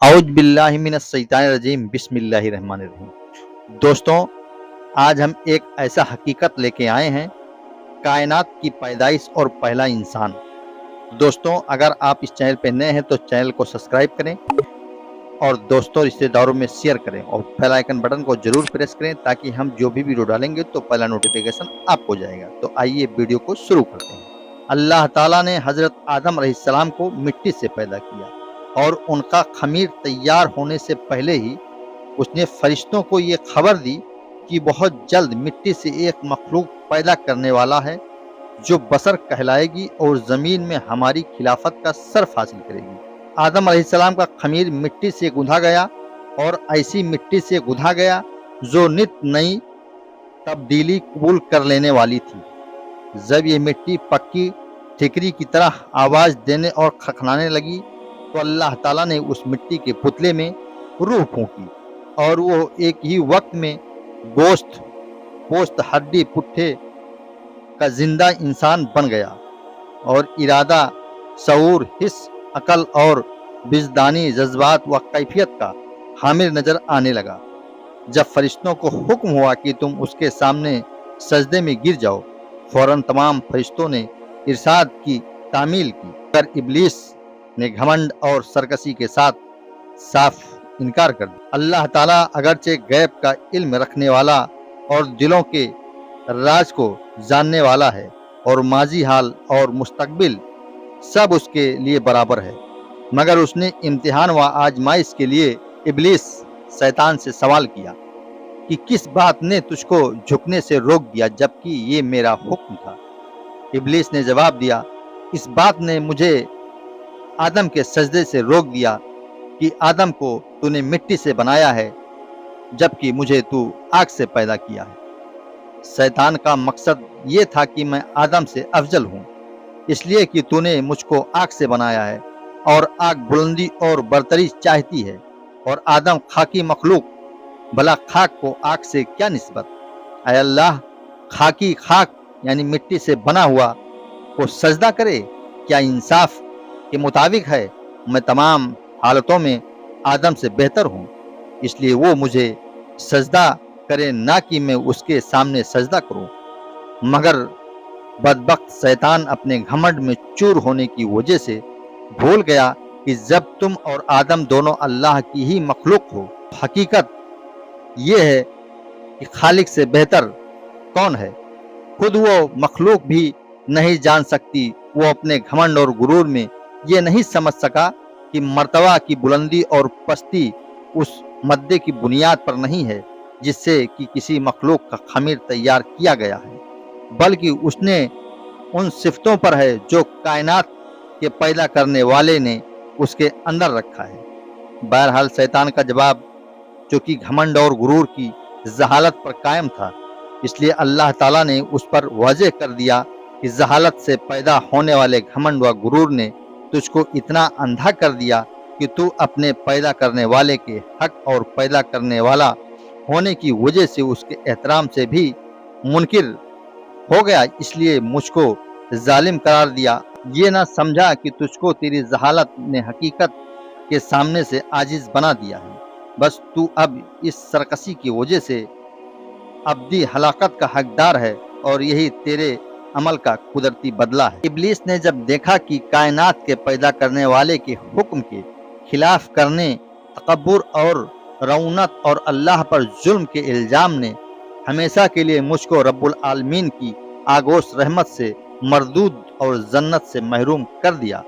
औज़ बिल्लाहि मिनश शैतानिर रजीम बिस्मिल्लाहिर रहमानिर रहीम। दोस्तों, आज हम एक ऐसा हकीकत लेके आए हैं, कायनात की पैदाइश और पहला इंसान। दोस्तों, अगर आप इस चैनल पे नए हैं तो चैनल को सब्सक्राइब करें और दोस्तों रिश्तेदारों में शेयर करें और बेल आइकन बटन को जरूर प्रेस करें ताकि हम जो भी वीडियो डालेंगे तो पहला नोटिफिकेशन आपको जाएगा। तो आइए वीडियो को शुरू करते हैं। अल्लाह ताला ने हजरत आदम अलैहिस्सलाम को मिट्टी से पैदा किया और उनका खमीर तैयार होने से पहले ही उसने फरिश्तों को ये खबर दी कि बहुत जल्द मिट्टी से एक मखलूक पैदा करने वाला है जो बशर कहलाएगी और ज़मीन में हमारी खिलाफत का सर्फ हासिल करेगी। आदम अलैहिस्सलाम का खमीर मिट्टी से गुंधा गया और ऐसी मिट्टी से गुंधा गया जो नित नई तब्दीली कबूल कर लेने वाली थी। जब ये मिट्टी पक्की ठिकरी की तरह आवाज़ देने और खखनाने लगी तो अल्लाह ताला ने उस मिट्टी के पुतले में रूह फूंकी और वो एक ही वक्त में गोश्त पोस्त हड्डी पुट्ठे का जिंदा इंसान बन गया और इरादा शऊर हिस्स अकल और विजदानी जज्बात व कैफियत का हामिल नजर आने लगा। जब फरिश्तों को हुक्म हुआ कि तुम उसके सामने सजदे में गिर जाओ, फौरन तमाम फरिश्तों ने इरशाद की तामील की, पर इब्लीस ने घमंड और सरकशी के साथ साफ इनकार कर दिया। अल्लाह ताला अगरचे गैब का इल्म रखने वाला और दिलों के राज को जानने वाला है और माजी हाल और मुस्तकबिल सब उसके लिए बराबर है, मगर उसने इम्तिहान व आजमाइश के लिए इब्लीस शैतान से सवाल किया कि किस बात ने तुझको झुकने से रोक दिया जबकि ये मेरा हुक्म था। इब्लीस ने जवाब दिया, इस बात ने मुझे आदम के सजदे से रोक दिया कि आदम को तूने मिट्टी से बनाया है जबकि मुझे तू आग से पैदा किया है। शैतान का मकसद ये था कि मैं आदम से अफजल हूँ, इसलिए कि तूने मुझको आग से बनाया है और आग बुलंदी और बरतरी चाहती है और आदम खाकी मखलूक, भला खाक को आग से क्या निस्बत। ऐ अल्लाह, खाकी खाक यानी मिट्टी से बना हुआ को सजदा करे, क्या इंसाफ के मुताबिक है? मैं तमाम हालतों में आदम से बेहतर हूँ, इसलिए वो मुझे सजदा करे ना कि मैं उसके सामने सजदा करूँ। मगर बदबख्त शैतान अपने घमंड में चूर होने की वजह से भूल गया कि जब तुम और आदम दोनों अल्लाह की ही मखलूक हो, हकीकत ये है कि खालिक से बेहतर कौन है। खुद वो मखलूक भी नहीं जान सकती। वो अपने घमंड और गुरूर में ये नहीं समझ सका कि मर्तबा की बुलंदी और पस्ती उस मद्दे की बुनियाद पर नहीं है जिससे कि किसी मखलूक का खमीर तैयार किया गया है, बल्कि उसने उन सिफतों पर है जो कायनात के पैदा करने वाले ने उसके अंदर रखा है। बहरहाल शैतान का जवाब, जो कि घमंड और गुरूर की जहालत पर कायम था, इसलिए अल्लाह ताला ने उस पर वाज़ेह कर दिया कि जहालत से पैदा होने वाले घमंड व गुरूर ने तुझको इतना अंधा कर दिया कि तू अपने पैदा करने वाले के हक और पैदा करने वाला होने की वजह से उसके एहतराम से भी मुनकिर हो गया, इसलिए मुझको जालिम करार दिया। ये ना समझा कि तुझको तेरी जहालत ने हकीकत के सामने से आजिज बना दिया है। बस तू अब इस सरकशी की वजह से अब्दी हलाकत का हकदार है और यही तेरे अमल का कुदरती बदला है। इब्लीस ने जब देखा कि कायनात के पैदा करने वाले के हुक्म के खिलाफ करने, तकब्बुर और रऊनत और अल्लाह पर जुल्म के इल्जाम ने हमेशा के लिए मुझको रब्बुल आलमीन की आगोश रहमत से मरदूद और जन्नत से महरूम कर दिया,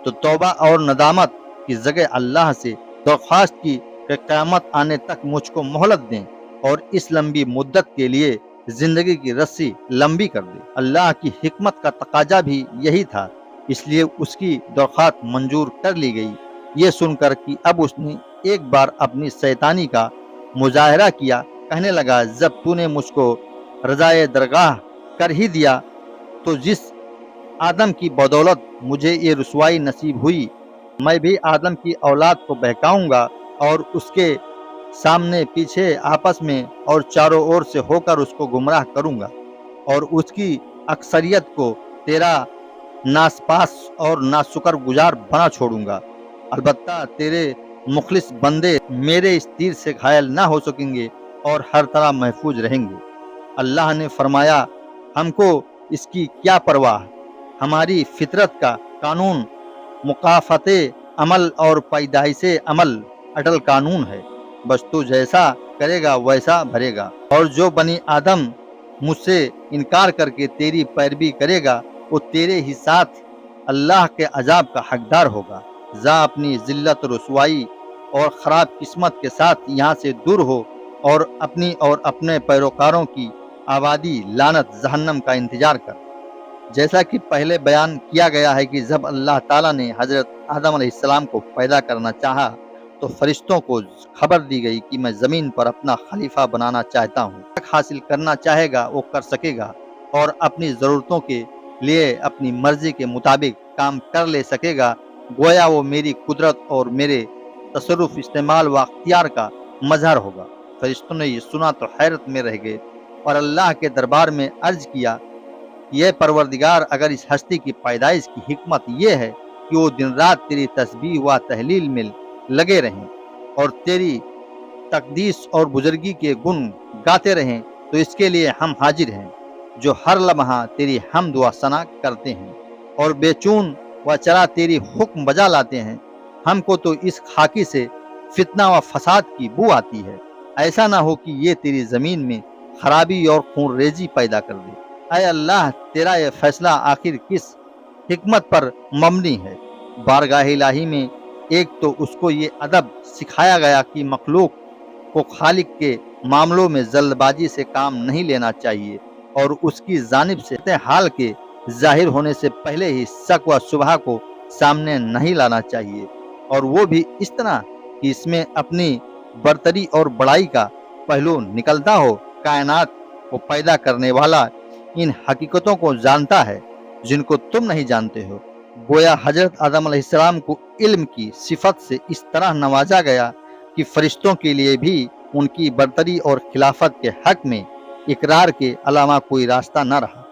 तो तौबा और नदामत की जगह अल्लाह से दरख्वास्त की कि क़यामत आने तक मुझको मोहलत दें और इस लंबी मुद्दत के लिए जिंदगी की रस्सी लंबी कर दे। अल्लाह की हिकमत का तकाजा भी यही था, इसलिए उसकी दरख्वास्त मंजूर कर ली गई। ये सुनकर कि अब उसने एक बार अपनी शैतानी का मुजाहरा किया, कहने लगा, जब तूने मुझको रज़ाए दरगाह कर ही दिया तो जिस आदम की बदौलत मुझे ये रुसवाई नसीब हुई, मैं भी आदम की औलाद को बहकाऊंगा और उसके सामने पीछे आपस में और चारों ओर से होकर उसको गुमराह करूंगा और उसकी अक्सरियत को तेरा नासपास और नाशुक्र गुजार बना छोड़ूंगा। अलबत्ता तेरे मुखलिस बंदे मेरे इस तीर से घायल ना हो सकेंगे और हर तरह महफूज रहेंगे। अल्लाह ने फरमाया, हमको इसकी क्या परवाह, हमारी फितरत का कानून मुकाफते अमल और पैदाइश अमल अटल कानून है। बस तू जैसा करेगा वैसा भरेगा, और जो बनी आदम मुझसे इनकार करके तेरी पैरवी करेगा वो तेरे ही साथ अल्लाह के अजाब का हकदार होगा। जा अपनी जिल्लत रुसवाई और ख़राब किस्मत के साथ यहाँ से दूर हो और अपनी और अपने पैरोकारों की आबादी लानत जहन्नम का इंतजार कर। जैसा कि पहले बयान किया गया है कि जब अल्लाह ताला ने हजरत आदम अलैहिस्सलाम को पैदा करना चाहा तो फरिश्तों को खबर दी गई कि मैं ज़मीन पर अपना खलीफा बनाना चाहता हूँ। हासिल करना चाहेगा वो कर सकेगा और अपनी ज़रूरतों के लिए अपनी मर्जी के मुताबिक काम कर ले सकेगा। गोया वो मेरी कुदरत और मेरे तसर्रुफ इस्तेमाल व अख्तियार का मजहर होगा। फरिश्तों ने ये सुना तो हैरत में रह गए और अल्लाह के दरबार में अर्ज किया, ये परवरदिगार, अगर इस हस्ती की पैदाइश की हिकमत ये है कि वो दिन रात तेरी तस्बीह व तहलील में लगे रहें और तेरी तकदीस और बुजुर्गी के गुण गाते रहें, तो इसके लिए हम हाजिर हैं, जो हर लम्हा तेरी हमद व सना करते हैं और बेचून व चरा तेरी हुक्म बजा लाते हैं। हमको तो इस खाकी से फितना व फसाद की बू आती है। ऐसा ना हो कि ये तेरी ज़मीन में खराबी और खून रेजी पैदा कर दे। ऐ अल्लाह, तेरा ये फैसला आखिर किस हिकमत पर मबनी है? बारगाह इलाही में एक तो उसको ये अदब सिखाया गया कि मखलूक को खालिक के मामलों में जल्दबाजी से काम नहीं लेना चाहिए और उसकी जानिब से हाल के जाहिर होने से पहले ही शक व शुबहा को सामने नहीं लाना चाहिए, और वो भी इस तरह कि इसमें अपनी बरतरी और बड़ाई का पहलू निकलता हो। कायनात को पैदा करने वाला इन हकीकतों को जानता है जिनको तुम नहीं जानते हो। गोया हजरत आदम अलैहिस्सलाम को इल्म की सिफत से इस तरह नवाजा गया कि फरिश्तों के लिए भी उनकी बरतरी और खिलाफत के हक में इकरार के अलावा कोई रास्ता न रहा,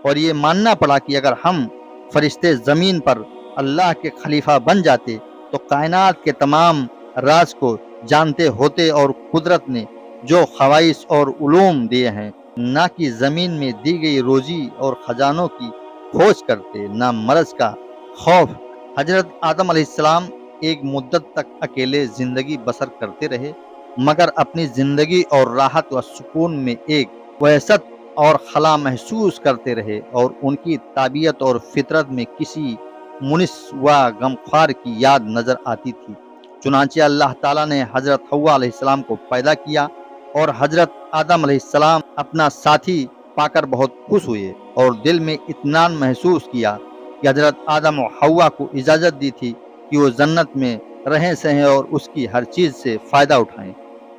और ये मानना पड़ा कि अगर हम फरिश्ते ज़मीन पर अल्लाह के खलीफा बन जाते तो कायनात के तमाम राज को जानते होते और कुदरत ने जो ख्वाइश और उलूम दिए हैं, ना कि ज़मीन में दी गई रोजी और खजानों की खोज करते, ना मर्ज का खौफ। हजरत आदम अलैहिस्सलाम एक मुद्दत तक अकेले ज़िंदगी बसर करते रहे, मगर अपनी ज़िंदगी और राहत व सुकून में एक वहशत और खला महसूस करते रहे और उनकी ताबियत और फितरत में किसी मुनिस व गमख्वार की याद नज़र आती थी। चुनांचे अल्लाह ताला ने हजरत हव्वा अलैहिस्सलाम को पैदा किया और हजरत आदम अलैहिस्सलाम अपना साथी पाकर बहुत खुश हुए और दिल में इत्मीनान महसूस किया कि हजरत आदम और हव्वा को इजाज़त दी थी कि वो जन्नत में रहें सहें और उसकी हर चीज़ से फ़ायदा उठाएं,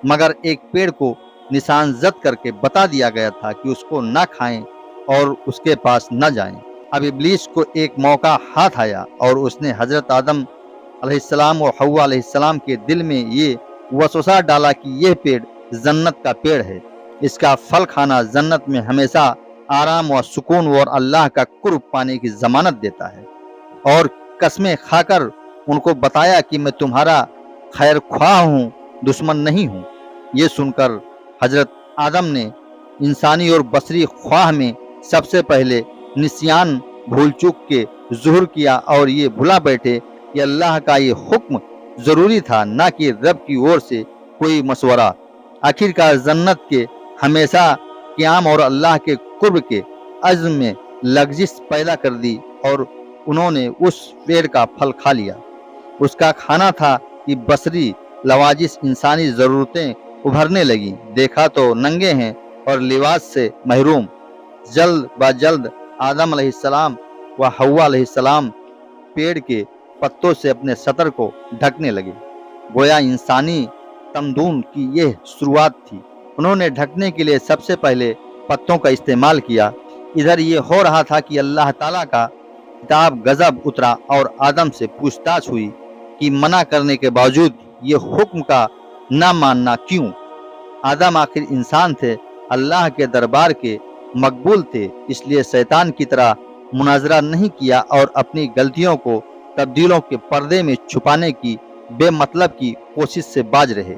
मगर एक पेड़ को निशान जद करके बता दिया गया था कि उसको ना खाएं और उसके पास न जाएं। अब इब्लीस को एक मौका हाथ आया और उसने हजरत आदम अलैहिस्सलाम और हव्वा अलैहिस्सलाम के दिल में ये वसवसा डाला कि यह पेड़ जन्नत का पेड़ है, इसका फल खाना जन्नत में हमेशा आराम व सुकून और अल्लाह का कुर्ब पाने की जमानत देता है, और कसमें खाकर उनको बताया कि मैं तुम्हारा खैर ख्वाह हूँ, दुश्मन नहीं हूँ। ये सुनकर हजरत आदम ने इंसानी और बसरी ख्वाह में सबसे पहले निस्यान भूल चूक के ज़ुहर किया और ये भुला बैठे कि अल्लाह का ये हुक्म ज़रूरी था, ना कि रब की ओर से कोई मशवरा। आखिरकार जन्नत के हमेशा क़याम और अल्लाह के कुर्ब के अज़्म में लग्जिश पैदा कर दी और उन्होंने उस पेड़ का फल खा लिया। उसका खाना था कि बसरी लवाजिश इंसानी ज़रूरतें उभरने लगी। देखा तो नंगे हैं और लिबास से महरूम। जल्द ब जल्द आदम अलैहिस्सलाम व हव्वा अलैहिस्सलाम पेड़ के पत्तों से अपने सतर को ढकने लगे। गोया इंसानी तमदून की यह शुरुआत थी। उन्होंने ढकने के लिए सबसे पहले पत्तों का इस्तेमाल किया। इधर ये हो रहा था कि अल्लाह ताला का किताब गजब उतरा और आदम से पूछताछ हुई कि मना करने के बावजूद ये हुक्म का ना मानना क्यों। आदम आखिर इंसान थे, अल्लाह के दरबार के मकबूल थे, इसलिए शैतान की तरह मुनाजरा नहीं किया और अपनी गलतियों को तब्दीलों के पर्दे में छुपाने की बे मतलब की कोशिश से बाज रहे।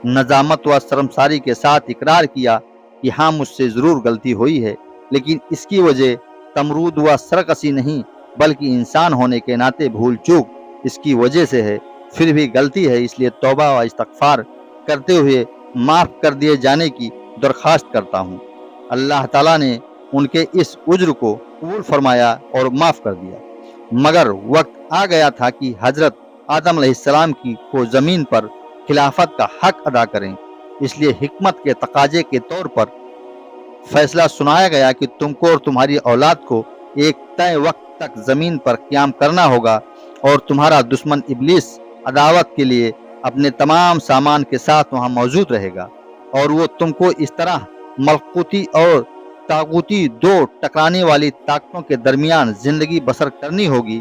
नजामत व शर्मसारी के साथ इकरार किया कि हाँ, मुझसे जरूर गलती हुई है, लेकिन इसकी वजह तमरूद व सरकसी नहीं बल्कि इंसान होने के नाते भूल चूक इसकी वजह से है। फिर भी गलती है, इसलिए तौबा व इस्तगफार करते हुए माफ कर दिए जाने की दरख्वास्त करता हूँ। अल्लाह ताला ने उनके इस उज्र को कबूल फरमाया और माफ कर दिया। मगर वक्त आ गया था कि हजरत आदम अलैहिस्सलाम की को जमीन पर खिलाफत का हक अदा करें। इसलिए हिकमत के तकाजे के तौर पर फैसला सुनाया गया कि तुमको और तुम्हारी औलाद को एक तय वक्त तक जमीन पर क्याम करना होगा और तुम्हारा दुश्मन इब्लीस अदावत के लिए अपने तमाम सामान के साथ वहां मौजूद रहेगा और वो तुमको इस तरह मलकूती और तागूती दो टकराने वाली ताकतों के दरमियान जिंदगी बसर करनी होगी।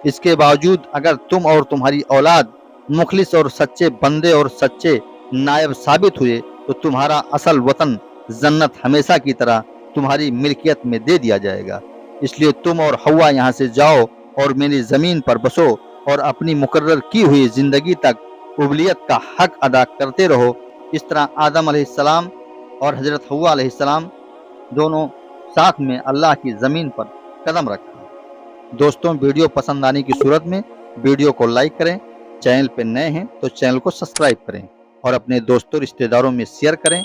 इसके बावजूद अगर तुम और तुम्हारी औलाद मुखलिस और सच्चे बंदे और सच्चे नायब साबित हुए तो तुम्हारा असल वतन जन्नत हमेशा की तरह तुम्हारी मिल्कियत में दे दिया जाएगा। इसलिए तुम और हवा यहाँ से जाओ और मेरी जमीन पर बसो और अपनी मुकर्रर की हुई जिंदगी तक उबलियत का हक अदा करते रहो। इस तरह आदम अलैहिस्सलाम और हजरत हवा अलैहिस्सलाम दोनों साथ में अल्लाह की जमीन पर कदम रखा। दोस्तों, वीडियो पसंद आने की सूरत में वीडियो को लाइक करें, चैनल पर नए हैं तो चैनल को सब्सक्राइब करें और अपने दोस्तों रिश्तेदारों में शेयर करें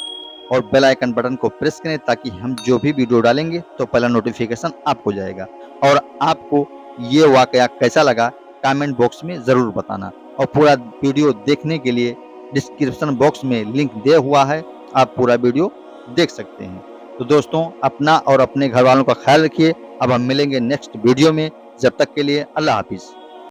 और बेल आइकन बटन को प्रेस करें ताकि हम जो भी वीडियो डालेंगे तो पहला नोटिफिकेशन आपको जाएगा। और आपको ये वाकया कैसा लगा कमेंट बॉक्स में ज़रूर बताना। और पूरा वीडियो देखने के लिए डिस्क्रिप्शन बॉक्स में लिंक दिया हुआ है, आप पूरा वीडियो देख सकते हैं। तो दोस्तों, अपना और अपने घर वालों का ख्याल रखिए। अब हम मिलेंगे नेक्स्ट वीडियो में। जब तक के लिए अल्लाह हाफिज़।